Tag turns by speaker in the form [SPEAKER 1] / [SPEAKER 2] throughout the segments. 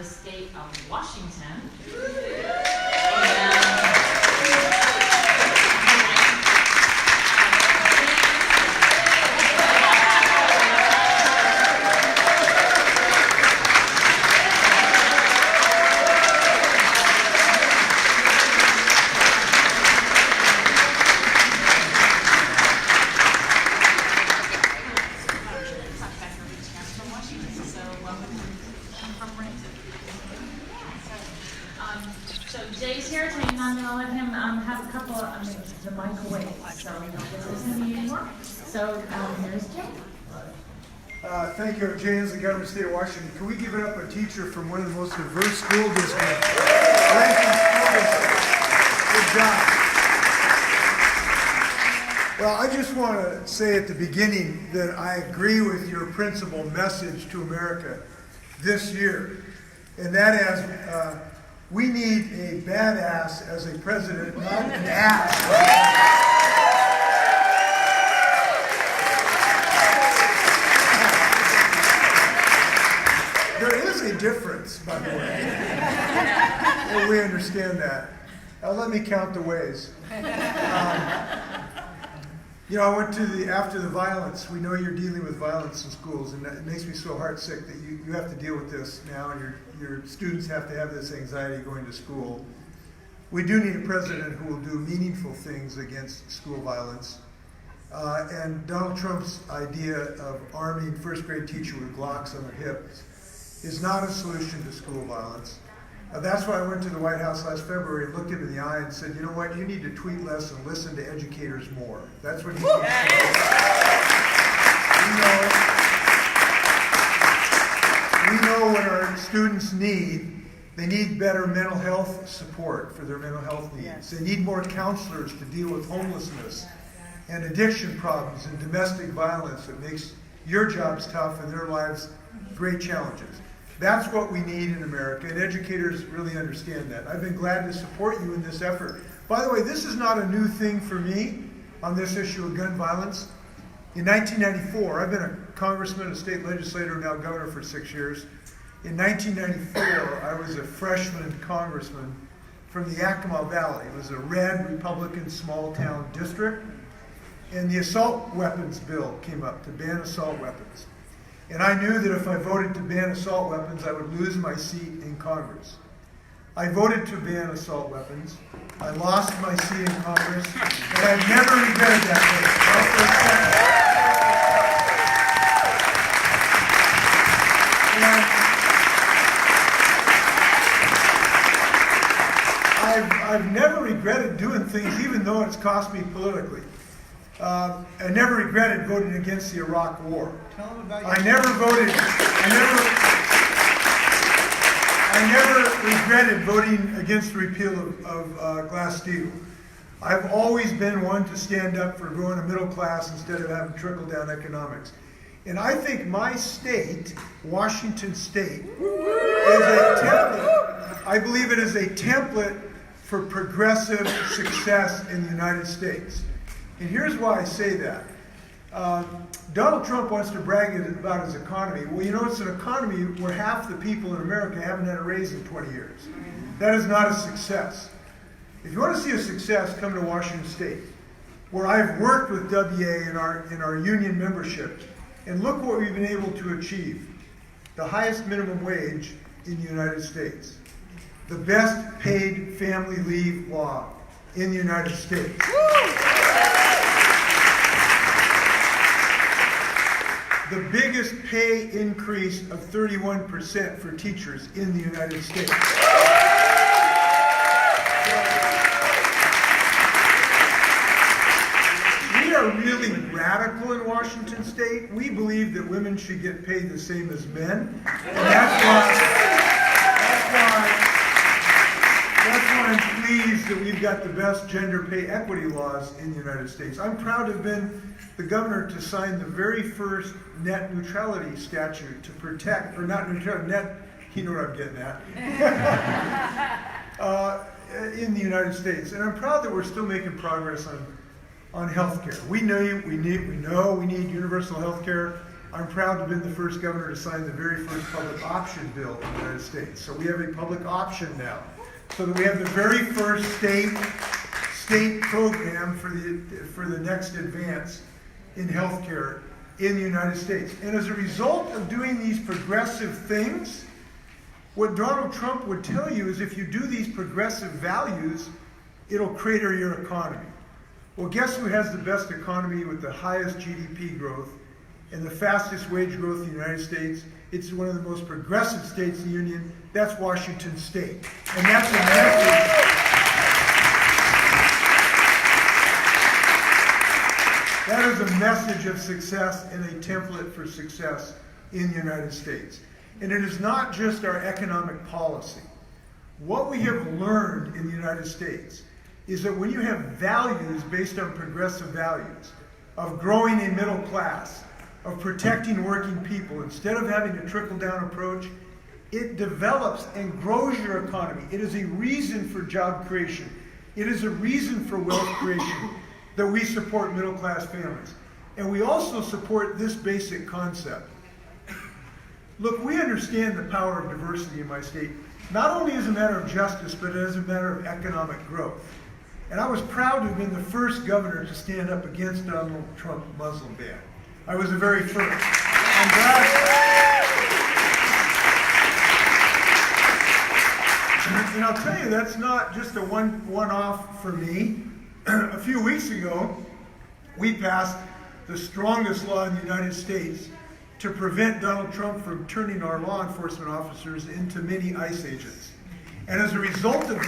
[SPEAKER 1] the state of Washington. So Jay's here, and I'm going to let him have a couple of, the mic away, so we don't get this in anymore. So here's Jay.
[SPEAKER 2] Thank you, Jay Inslee, Governor of the State of Washington. Can we give it up a teacher from one of the most diverse school districts? Good job. Well, I just want to say at the beginning that I agree with your principal message to America this year, and that is we need a badass as a president, not an ass. There is a difference, by the way. Well, we understand that. Now let me count the ways. I went to after the violence, we know you're dealing with violence in schools, and it makes me so heartsick that you have to deal with this now, and your students have to have this anxiety going to school. We do need a president who will do meaningful things against school violence. And Donald Trump's idea of arming first grade teachers with Glocks on their hips is not a solution to school violence. That's why I went to the White House last February and looked him in the eye and said, you know what, you need to tweet less and listen to educators more. That's what he needs to do. We know what our students need. They need better mental health support for their mental health needs. Yes. They need more counselors to deal with homelessness and addiction problems and domestic violence that makes your jobs tough and their lives great challenges. That's what we need in America, and educators really understand that. I've been glad to support you in this effort. By the way, this is not a new thing for me on this issue of gun violence. In 1994, I've been a congressman, a state legislator, now governor for 6 years. In 1994, I was a freshman congressman from the Yakima Valley. It was a red Republican small town district, and the assault weapons bill came up to ban assault weapons. And I knew that if I voted to ban assault weapons, I would lose my seat in Congress. I voted to ban assault weapons. I lost my seat in Congress, and I've never regretted that vote. I've never regretted doing things, even though it's cost me politically. I never regretted voting against the Iraq War. I never regretted voting against the repeal of Glass-Steagall. I've always been one to stand up for growing a middle class instead of having trickle-down economics. And I think my state, Washington State, is a template. I believe it is a template for progressive success in the United States. And here's why I say that. Donald Trump wants to brag about his economy. Well, you know, it's an economy where half the people in America haven't had a raise in 20 years. That is not a success. If you want to see a success, come to Washington State, where I've worked with WA in our union membership, and look what we've been able to achieve. The highest minimum wage in the United States. The best paid family leave law in the United States. The biggest pay increase of 31% for teachers in the United States. We are really radical in Washington State. We believe that women should get paid the same as men. And that's why I'm pleased that we've got the best gender pay equity laws in the United States. I'm proud to have been the governor to sign the very first net neutrality statute to protect, or not neutrality, net, you know what I'm getting at, in the United States. And I'm proud that we're still making progress on health care. We know we need universal health care. I'm proud to have been the first governor to sign the very first public option bill in the United States. So we have a public option now. So that we have the very first state program for the next advance in healthcare in the United States. And as a result of doing these progressive things, what Donald Trump would tell you is if you do these progressive values, it'll crater your economy. Well, guess who has the best economy with the highest GDP growth and the fastest wage growth in the United States? It's one of the most progressive states in the Union. That's Washington State. And that's a message. That is a message of success and a template for success in the United States. And it is not just our economic policy. What we have learned in the United States is that when you have values based on progressive values, of growing a middle class, of protecting working people, instead of having a trickle-down approach, it develops and grows your economy. It is a reason for job creation. It is a reason for wealth creation that we support middle-class families. And we also support this basic concept. Look, we understand the power of diversity in my state, not only as a matter of justice, but as a matter of economic growth. And I was proud to have been the first governor to stand up against Donald Trump's Muslim ban. I was the very first. I'm glad. And I'll tell you, that's not just a one-off for me. A few weeks ago, we passed the strongest law in the United States to prevent Donald Trump from turning our law enforcement officers into mini ICE agents. And as a result of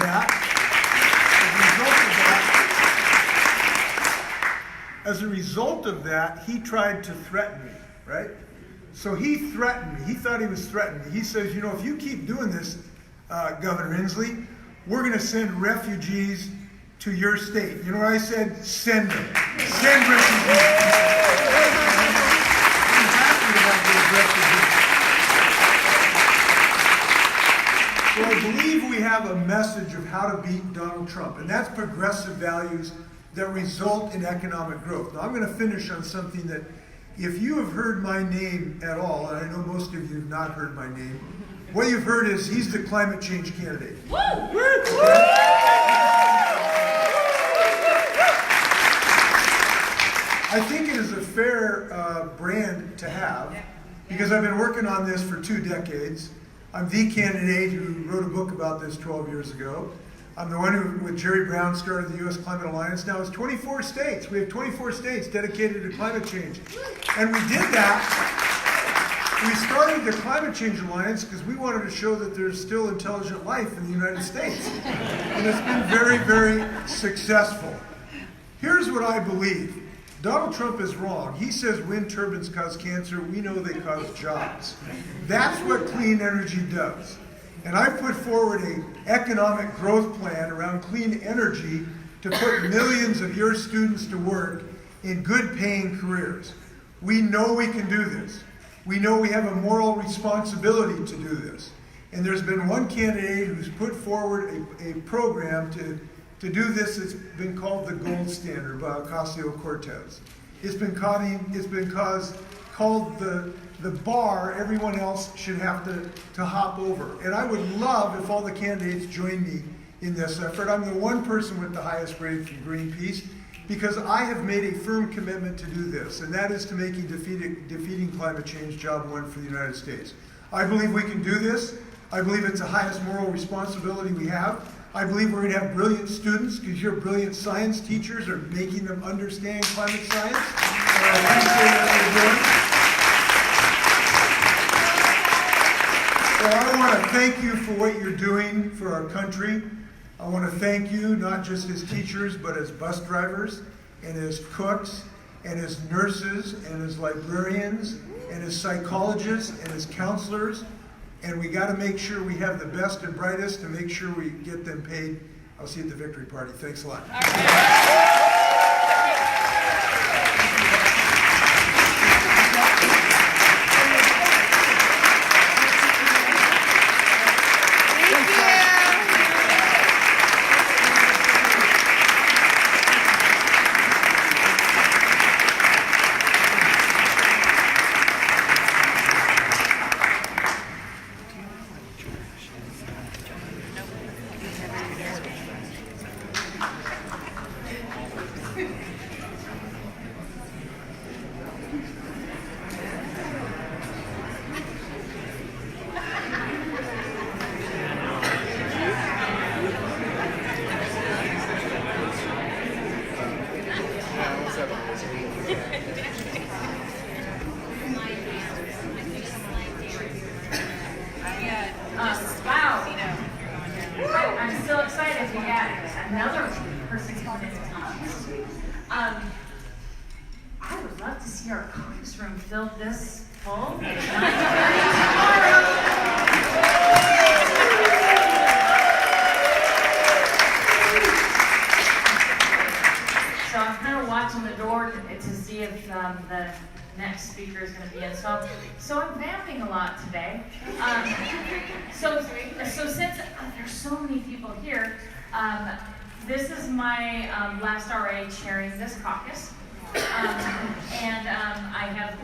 [SPEAKER 2] that, he tried to threaten me, right? So he threatened me. He thought he was threatening me. He says, you know, if you keep doing this, Governor Inslee, we're going to send refugees to your state. You know what I said? Send them. Send refugees. So I believe we have a message of how to beat Donald Trump, and that's progressive values that result in economic growth. Now I'm going to finish on something that, if you have heard my name at all, and I know most of you have not heard my name, what you've heard is he's the climate change candidate. Woo! I think it is a fair brand to have, because I've been working on this for 2 decades. I'm the candidate who wrote a book about this 12 years ago. I'm the one who, with Jerry Brown, started the U.S. Climate Alliance. Now it's 24 states. We have 24 states dedicated to climate change. And we did that. We started the Climate Change Alliance because we wanted to show that there's still intelligent life in the United States. And it's been very, very successful. Here's what I believe. Donald Trump is wrong. He says wind turbines cause cancer. We know they cause jobs. That's what clean energy does. And I put forward an economic growth plan around clean energy to put millions of your students to work in good paying careers. We know we can do this. We know we have a moral responsibility to do this. And there's been one candidate who's put forward a program to do this. It's been called the gold standard by Ocasio-Cortez. It's been called the bar everyone else should have to hop over. And I would love if all the candidates joined me in this effort. I'm the one person with the highest grade from Greenpeace, because I have made a firm commitment to do this, and that is to making defeating climate change job one for the United States. I believe we can do this. I believe it's the highest moral responsibility we have. I believe we're going to have brilliant students, because your brilliant science teachers are making them understand climate science. And I appreciate what they're doing. So I want to thank you for what you're doing for our country. I want to thank you not just as teachers, but as bus drivers, and as cooks, and as nurses, and as librarians, and as psychologists, and as counselors. And we got to make sure we have the best and brightest to make sure we get them paid. I'll see you at the victory party. Thanks a lot.
[SPEAKER 1] so excited to get another person coming into Caucus. I would love to see our caucus room filled this full at 9:30 tomorrow. So I'm kind of watching the door to see if the next speaker is going to be in. So I'm vamping a lot today. So since there's so many people here, this is my last RA chairing this caucus. And I have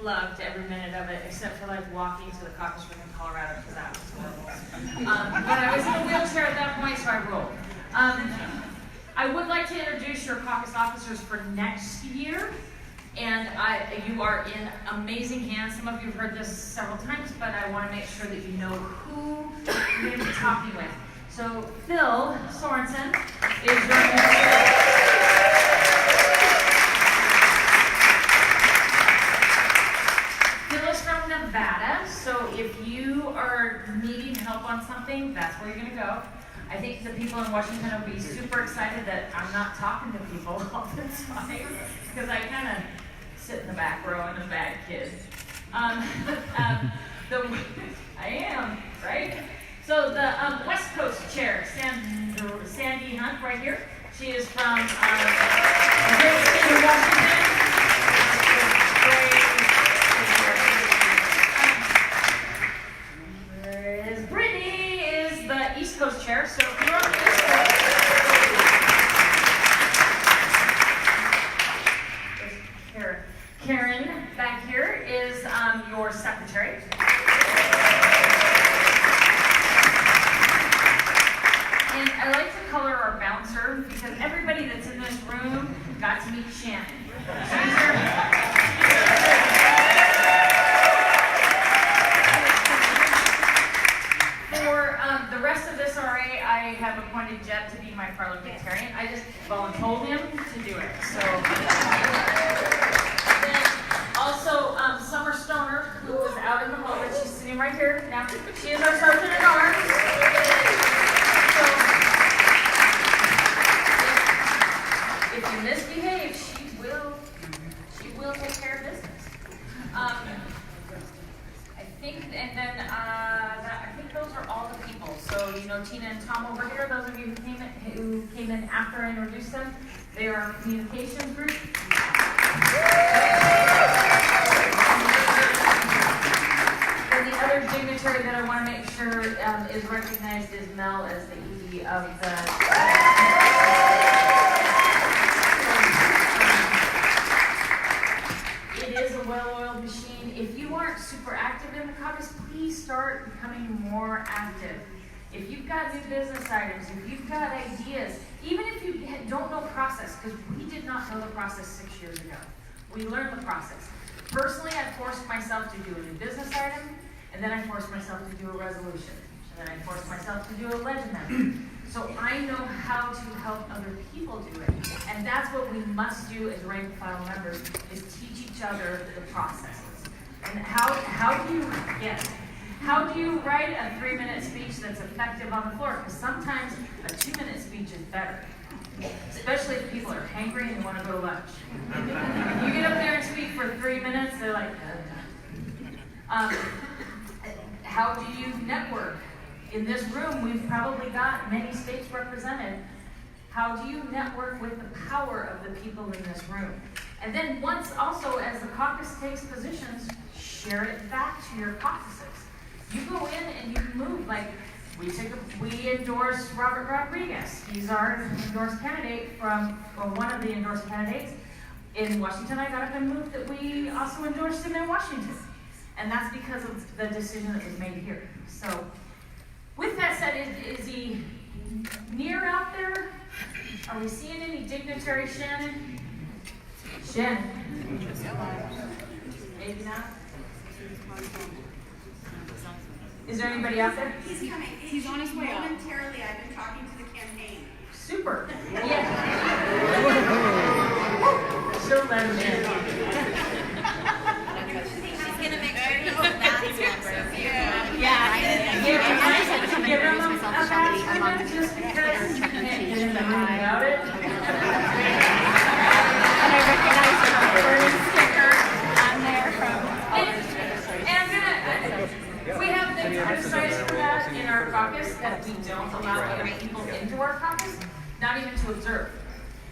[SPEAKER 1] loved every minute of it, except for like walking to the caucus room in Colorado, because that was horrible. But I was in a wheelchair at that point, so I rolled. I would like to introduce your caucus officers for next year. And you are in amazing hands. Some of you have heard this several times, but I want to make sure that you know who you're going to be talking with. So Phil Sorensen is your new chair. Phil is from Nevada, so if you are needing help on something, that's where you're going to go. I think the people in Washington will be super excited that I'm not talking to people all the time, because I kind of sit in the back row and a bad kid. I am, right? So the West Coast chair, Sandy Hunt, right here. She is from Washington. Brittany is the East Coast chair. So if you're on the East Coast, Karen back here is your secretary. And I like to color our bouncer because everybody that's in this room got to meet Shannon. For the rest of this RA, I have appointed Jeb to be my parliamentarian. I just told him to do it. So. Also, Summer Stoner, who was out in the hallway, she's sitting right here now. She is our sergeant at arms. So, if you misbehave, she will take care of business. I think those are all the people. So, Tina and Tom over here, those of you who came in after I introduced them, they are our communications group. And the other dignitary that I want to make sure is recognized is Mel as the ED of the. It is a well-oiled machine. If you aren't super active in the caucus, please start becoming more active. If you've got new business items, if you've got ideas, even if you don't know process, because we did not know the process 6 years ago. We learned the process. Personally, I forced myself to do a new business item, and then I forced myself to do a resolution, and then I forced myself to do a legend amendment. So I know how to help other people do it, and that's what we must do as rank and file members, is teach each other the processes. And how do you write a 3-minute speech that's effective on the floor? Because sometimes a 2-minute speech is better. Especially if people are hangry and want to go to lunch. You get up there and speak for 3 minutes, they're like, how do you network? In this room, we've probably got many states represented. How do you network with the power of the people in this room? And then once also, as the caucus takes positions, share it back to your caucuses. You go in and you move, like, we endorsed Robert Rodriguez. He's our endorsed candidate one of the endorsed candidates. In Washington, I got up and moved that we also endorsed him in Washington. And that's because of the decision that was made here. So, with that said, is he near out there? Are we seeing any dignitary Shannon? Shannon? Maybe not. Is there anybody out there?
[SPEAKER 3] He's coming. He's on his way up. Momentarily, I've been talking to the campaign.
[SPEAKER 1] Super. Yeah. She'll let him in.
[SPEAKER 3] She's going to make sure he goes back.
[SPEAKER 1] Yeah. Give him a pass. apologize for that in our caucus, that we don't allow other people into our caucus, not even to observe.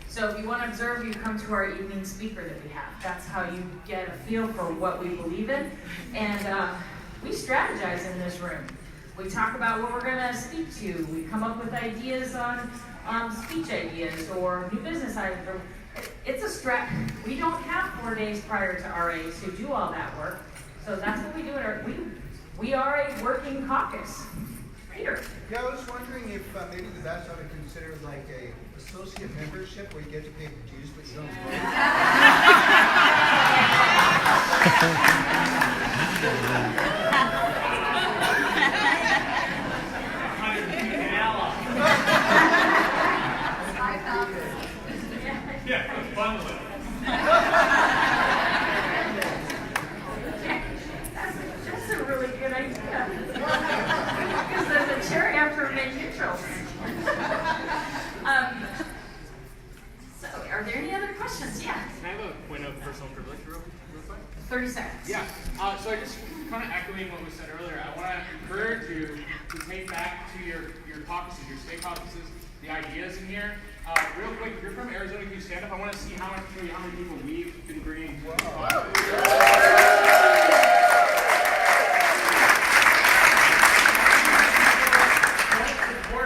[SPEAKER 1] So if you want to observe, you come to our evening speaker that we have. That's how you get a feel for what we believe in. And we strategize in this room. We talk about what we're going to speak to. We come up with ideas on speech ideas or new business ideas. It's a strat. We don't have 4 days prior to RAs to do all that work. So that's what we do. We are a working caucus. Peter.
[SPEAKER 4] Yeah, I was wondering if maybe the best ought to consider like a associate membership where you get to pay the dues, but you don't
[SPEAKER 5] Yeah, bundle it.
[SPEAKER 1] That's a really good idea. Because there's a cherry after a main neutral. So, are there any other questions? Yeah.
[SPEAKER 5] Can I have a point of personal privilege real quick?
[SPEAKER 1] 30 seconds.
[SPEAKER 5] Yeah. So I just kind of echoing what was said earlier, I want to encourage you to take back to your caucuses, your state caucuses, the ideas in here. Real quick, if you're from Arizona, can you stand up? I want to see show you how many people we've been bringing to the caucus.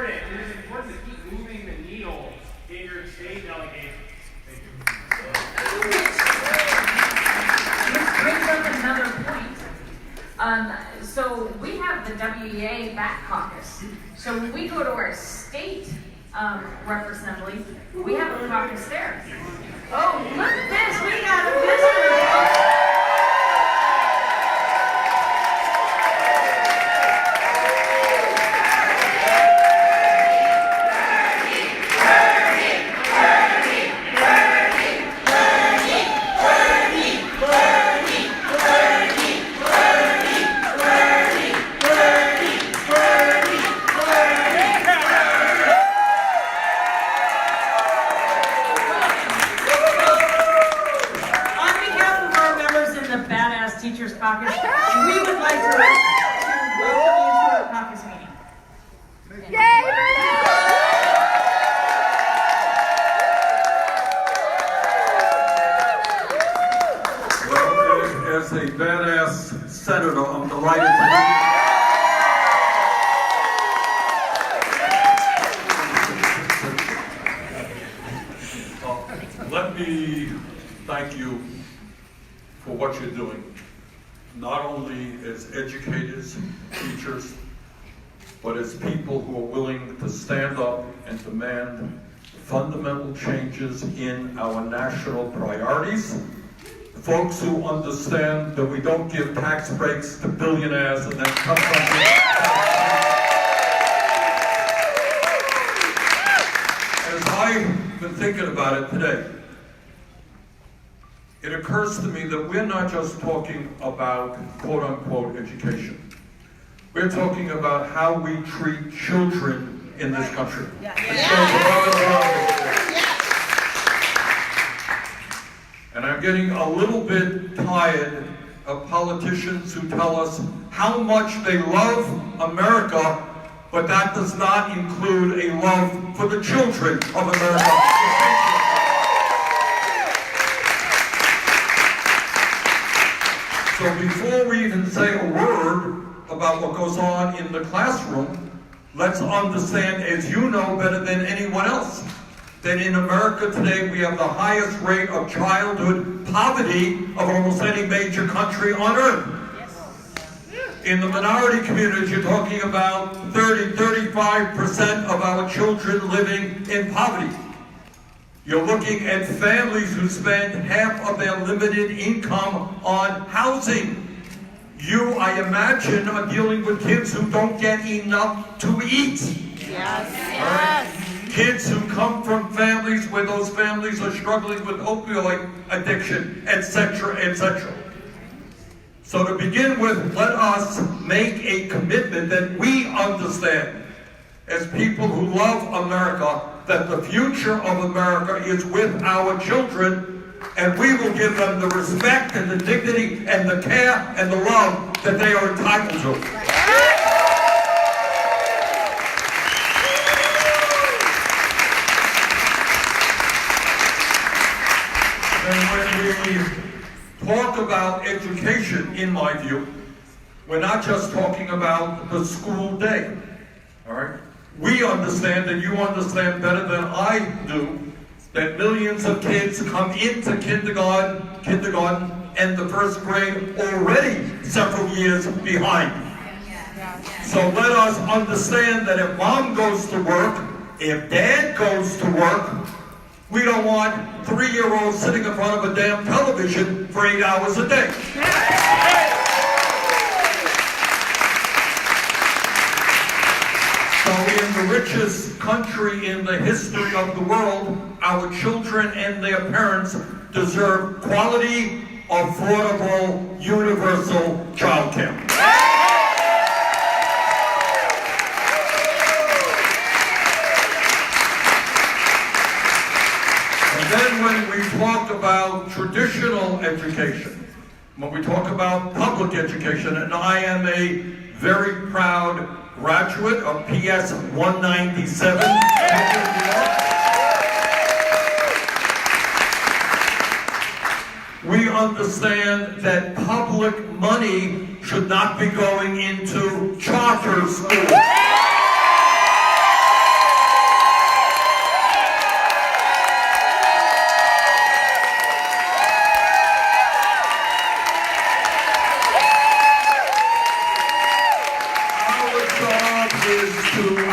[SPEAKER 5] It is important to keep moving the needle in your state delegation. Thank you.
[SPEAKER 1] This brings up another point. So we have the WEA back caucus. So when we go to our state representative, we have a caucus there. Oh, look at this. We got a visitor. Teachers Caucus. We would like to welcome you to our caucus meeting. Yay!
[SPEAKER 6] Well, as a badass senator, I'm delighted to let me thank you for what you're doing. Not only as educators, teachers, but as people who are willing to stand up and demand fundamental changes in our national priorities. Folks who understand that we don't give tax breaks to billionaires and then come from As I've been thinking about it today, it occurs to me that we're not just talking about quote-unquote education. We're talking about how we treat children in this country. And I'm getting a little bit tired of politicians who tell us how much they love America, but that does not include a love for the children of America. So before we even say a word about what goes on in the classroom, let's understand, as you know better than anyone else, that in America today we have the highest rate of childhood poverty of almost any major country on earth. In the minority communities, you're talking about 35% of our children living in poverty. You're looking at families who spend half of their limited income on housing. You, I imagine, are dealing with kids who don't get enough to eat. Yes. Kids who come from families where those families are struggling with opioid addiction, etc., etc. So to begin with, let us make a commitment that we understand as people who love America, that the future of America is with our children, and we will give them the respect and the dignity and the care and the love that they are entitled to. education, in my view, we're not just talking about the school day, all right? We understand, and you understand better than I do, that millions of kids come into kindergarten and the first grade already several years behind. So let us understand that if mom goes to work, if dad goes to work, we don't want 3-year-olds sitting in front of a damn television for 8 hours a day. So in the richest country in the history of the world, our children and their parents deserve quality, affordable, universal child care. And then when we talk about traditional education, when we talk about public education, and I am a very proud graduate of PS 197, we understand that public money should not be going into charter schools.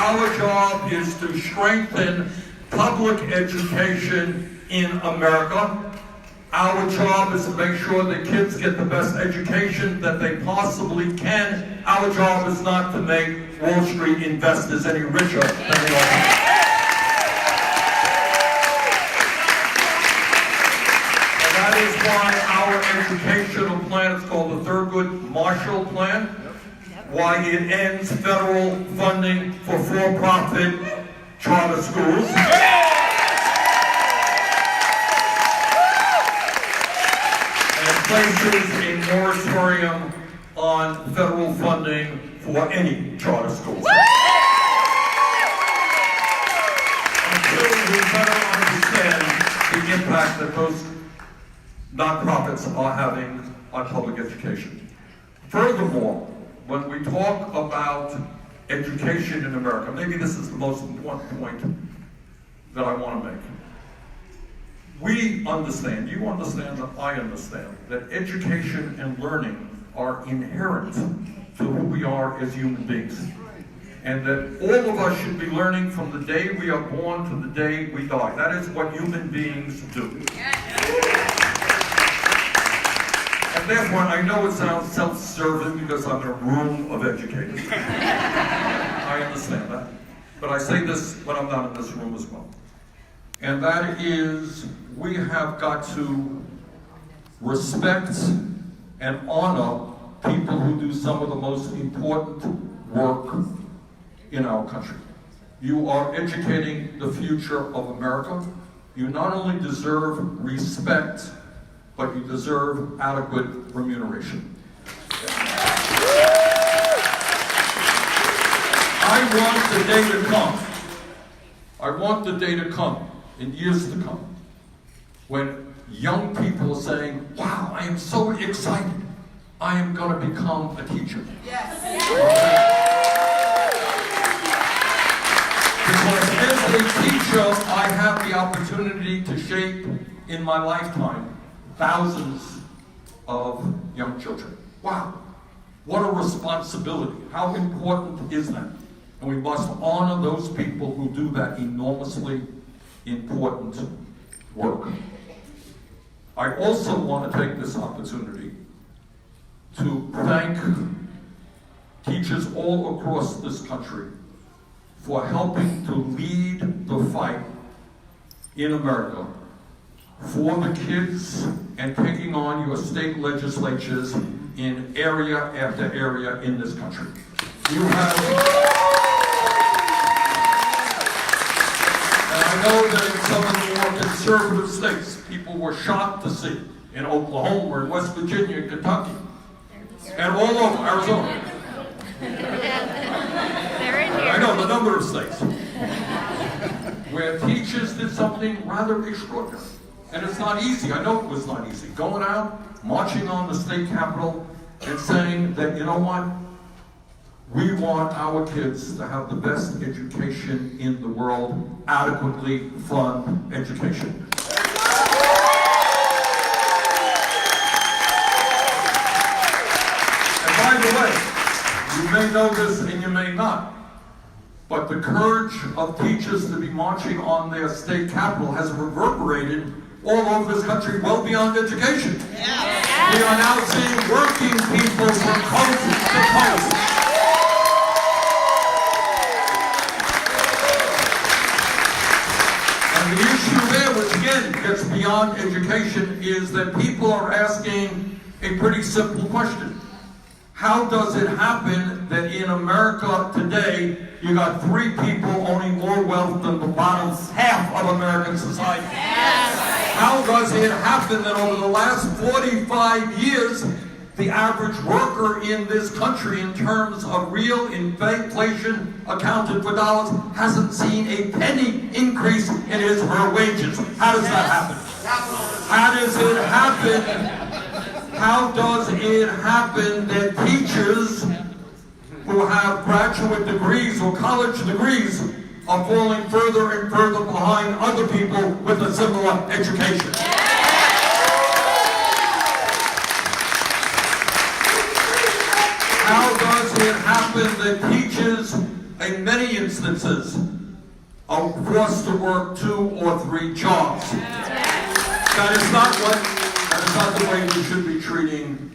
[SPEAKER 6] Our job is to strengthen public education in America. Our job is to make sure that kids get the best education that they possibly can. Our job is not to make Wall Street investors any richer than they are. And that is why our educational plan is called the Thurgood Marshall Plan. Why it ends federal funding for for-profit charter schools. And places a moratorium on federal funding for any charter schools. Until we better understand the impact that those nonprofits are having on public education. Furthermore, when we talk about education in America, maybe this is the most important point that I want to make. We understand, you understand, that I understand, that education and learning are inherent to who we are as human beings. And that all of us should be learning from the day we are born to the day we die. That is what human beings do. And therefore, I know it sounds self-serving because I'm in a room of educators. I understand that. But I say this when I'm not in this room as well. And that is, we have got to respect and honor people who do some of the most important work in our country. You are educating the future of America. You not only deserve respect, but you deserve adequate remuneration. I want the day to come. I want the day to come, in years to come, when young people are saying, wow, I am so excited. I am going to become a teacher. Yes. Because as a teacher, I have the opportunity to shape in my lifetime thousands of young children. Wow, what a responsibility. How important is that? And we must honor those people who do that enormously important work. I also want to take this opportunity to thank teachers all across this country for helping to lead the fight in America for the kids and taking on your state legislatures in area after area in this country. You have, and I know that in some of the more conservative states, people were shocked to see in Oklahoma or in West Virginia and Kentucky, and all over Arizona. I know the number of states where teachers did something rather extraordinary. And it's not easy. I know it was not easy. Going out, marching on the state capitol, and saying that, you know what? We want our kids to have the best education in the world, adequately fund education. And by the way, you may know this and you may not, but the courage of teachers to be marching on their state capitol has reverberated all over this country, well beyond education. We are now seeing working people from coast to coast. And the issue there, which again gets beyond education, is that people are asking a pretty simple question. How does it happen that in America today, you got 3 people owning more wealth than the bottom half of American society? How does it happen that over the last 45 years, the average worker in this country, in terms of real inflation accounted for dollars, hasn't seen a penny increase in his or her wages? How does that happen? How does it happen? How does it happen that teachers who have graduate degrees or college degrees are falling further and further behind other people with a similar education? How does it happen that teachers, in many instances, are forced to work 2 or 3 jobs? That is not the way we should be treating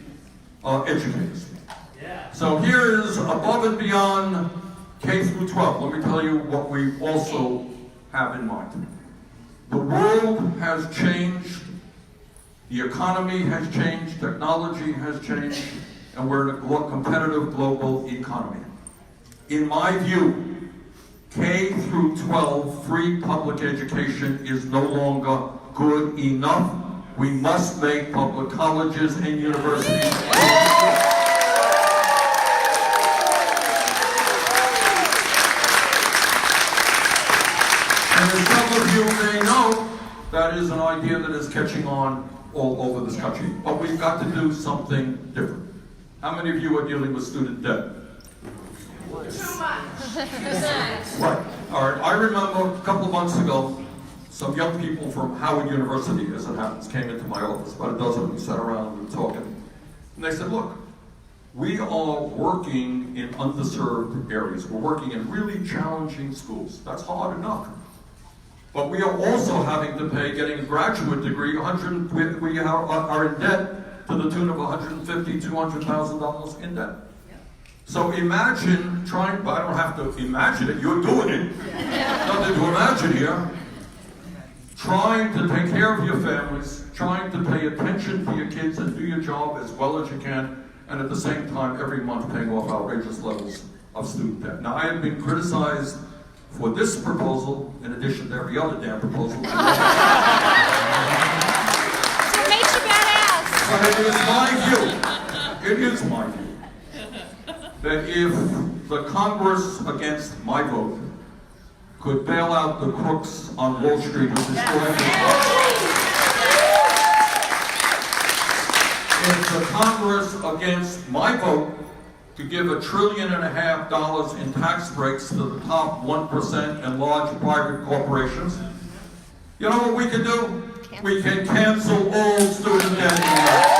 [SPEAKER 6] educators. So here is above and beyond K through 12. Let me tell you what we also have in mind. The world has changed, the economy has changed, technology has changed, and we're in a competitive global economy. In my view, K through 12 free public education is no longer good enough. We must make public colleges and universities. And as some of you may know, that is an idea that is catching on all over this country. But we've got to do something different. How many of you are dealing with student debt?
[SPEAKER 3] Too much.
[SPEAKER 6] Right. All right. I remember a couple of months ago, some young people from Howard University, as it happens, came into my office. About a dozen of them sat around and were talking. And they said, look, we are working in underserved areas. We're working in really challenging schools. That's hard enough. But we are also having to pay, getting a graduate degree, we are in debt to the tune of $150,000, $200,000 in debt. So imagine trying, but I don't have to imagine it, you're doing it. Nothing to imagine here. Trying to take care of your families, trying to pay attention to your kids and do your job as well as you can, and at the same time, every month paying off outrageous levels of student debt. Now, I have been criticized for this proposal, in addition to every other damn proposal.
[SPEAKER 7] What makes you badass?
[SPEAKER 6] But it is my view, that if the Congress, against my vote, could bail out the crooks on Wall Street who destroy if the Congress, against my vote, to give $1.5 trillion in tax breaks to the top 1% and large private corporations, you know what we can do? We can cancel all student debt in America.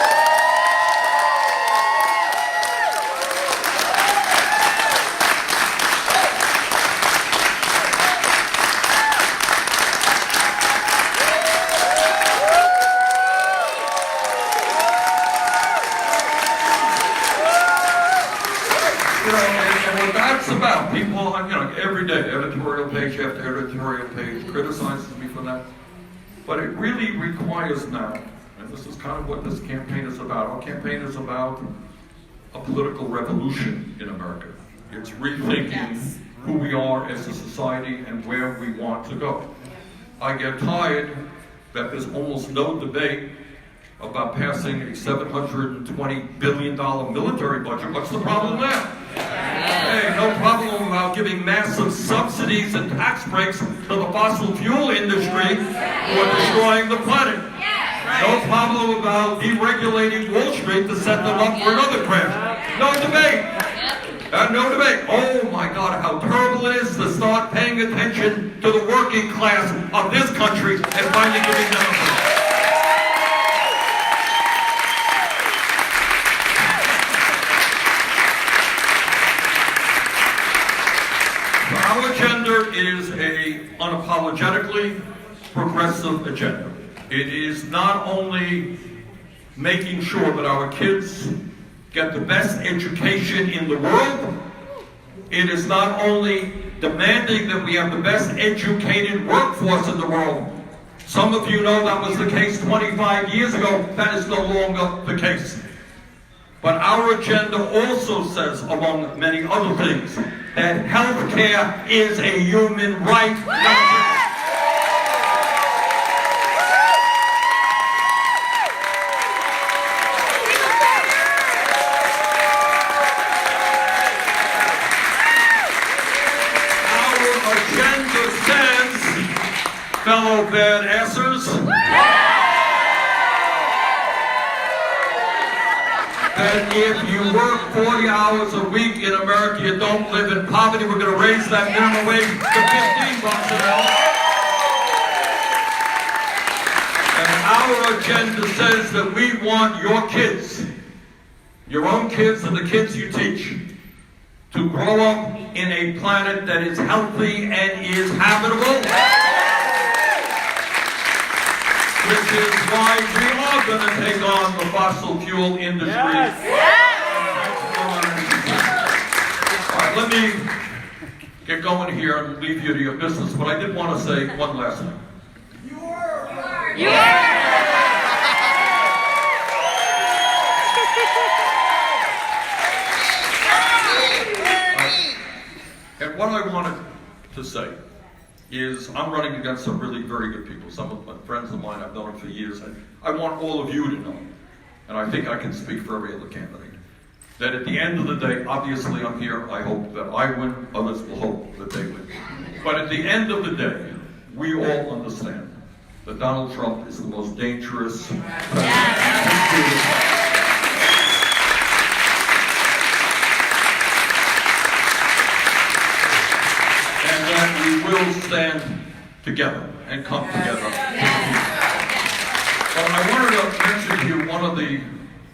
[SPEAKER 6] About people, every day, editorial page after editorial page, criticizes me for that. But it really requires now, and this is kind of what this campaign is about. Our campaign is about a political revolution in America. It's rethinking who we are as a society and where we want to go. I get tired that there's almost no debate about passing a $720 billion military budget. What's the problem there? Hey, no problem about giving giving massive subsidies and tax breaks to the fossil fuel industry who are destroying the planet. No problem about deregulating Wall Street to set them up for another crash. No debate. No debate. Oh my God, how terrible it is to start paying attention to the working class of this country and finally giving them a break. Our agenda is a unapologetically progressive agenda. It is not only making sure that our kids get the best education in the world, it is not only demanding that we have the best educated workforce in the world. Some of you know that was the case 25 years ago. That is no longer the case. But our agenda also says, among many other things, that health care is a human right. Our agenda says, fellow badassers, that if you work 40 hours a week in America, you don't live in poverty. We're going to raise that minimum wage to $15 an hour. And our agenda says that we want your kids, your own kids and the kids you teach, to grow up in a planet that is healthy and is habitable. Which is why we are going to take on the fossil fuel industry. All right, let me get going here and leave you to your business, but I did want to say one last thing. And what I wanted to say is I'm running against some really very good people. Some of my friends of mine, I've known them for years. I want all of you to know, and I think I can speak for every other candidate, that at the end of the day, obviously I'm here, I hope that I win, others will hope that they win. But at the end of the day, we all understand that Donald Trump is the most dangerous president. We will stand together and come together. But I wanted to mention to you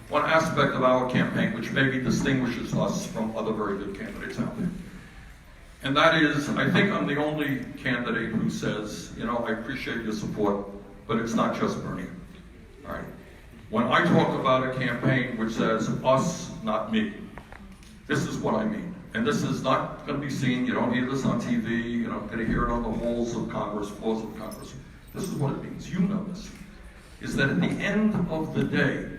[SPEAKER 6] one aspect of our campaign which maybe distinguishes us from other very good candidates out there. And that is, I think I'm the only candidate who says, you know, I appreciate your support, but it's not just Bernie. All right. When I talk about a campaign which says us, not me, this is what I mean. And this is not going to be seen, you don't hear this on TV, you're not going to hear it on the halls of Congress, floors of Congress. This is what it means, you know this, is that at the end of the day,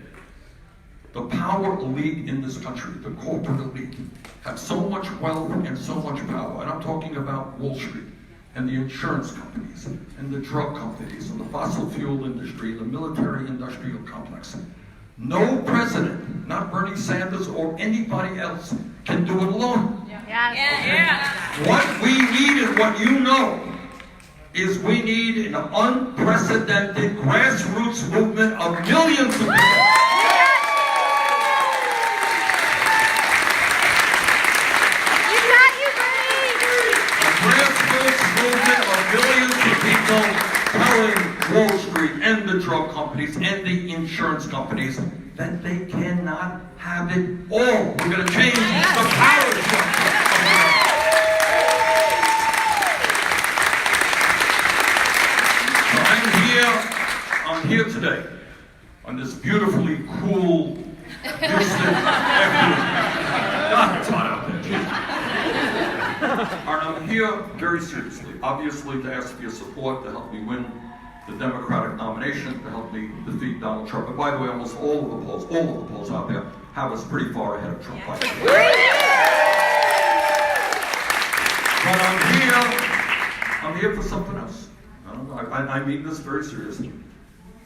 [SPEAKER 6] the power elite in this country, the corporate elite, have so much wealth and so much power. And I'm talking about Wall Street and the insurance companies and the drug companies and the fossil fuel industry and the military industrial complex. No president, not Bernie Sanders or anybody else, can do it alone. What we need and what you know is we need an unprecedented grassroots movement of millions of people. A grassroots movement of millions of people telling Wall Street and the drug companies and the insurance companies that they cannot have it all. We're going to change the power structure. I'm here today on this beautifully cool Houston afternoon. God, it's hot out there. And I'm here very seriously, obviously to ask for your support to help me win the Democratic nomination, to help me defeat Donald Trump. And by the way, almost all of the polls out there have us pretty far ahead of Trump. But I'm here for something else. I mean this very seriously.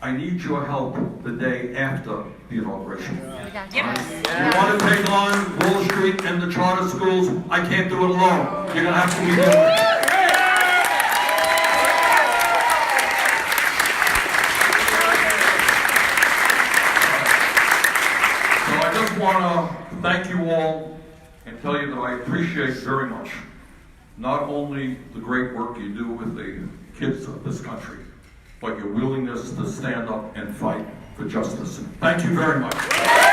[SPEAKER 6] I need your help the day after the inauguration.
[SPEAKER 7] Yep.
[SPEAKER 6] You want to take on Wall Street and the charter schools? I can't do it alone. You're going to have to be here. So I just want to thank you all and tell you that I appreciate very much not only the great work you do with the kids of this country, but your willingness to stand up and fight for justice. Thank you very much.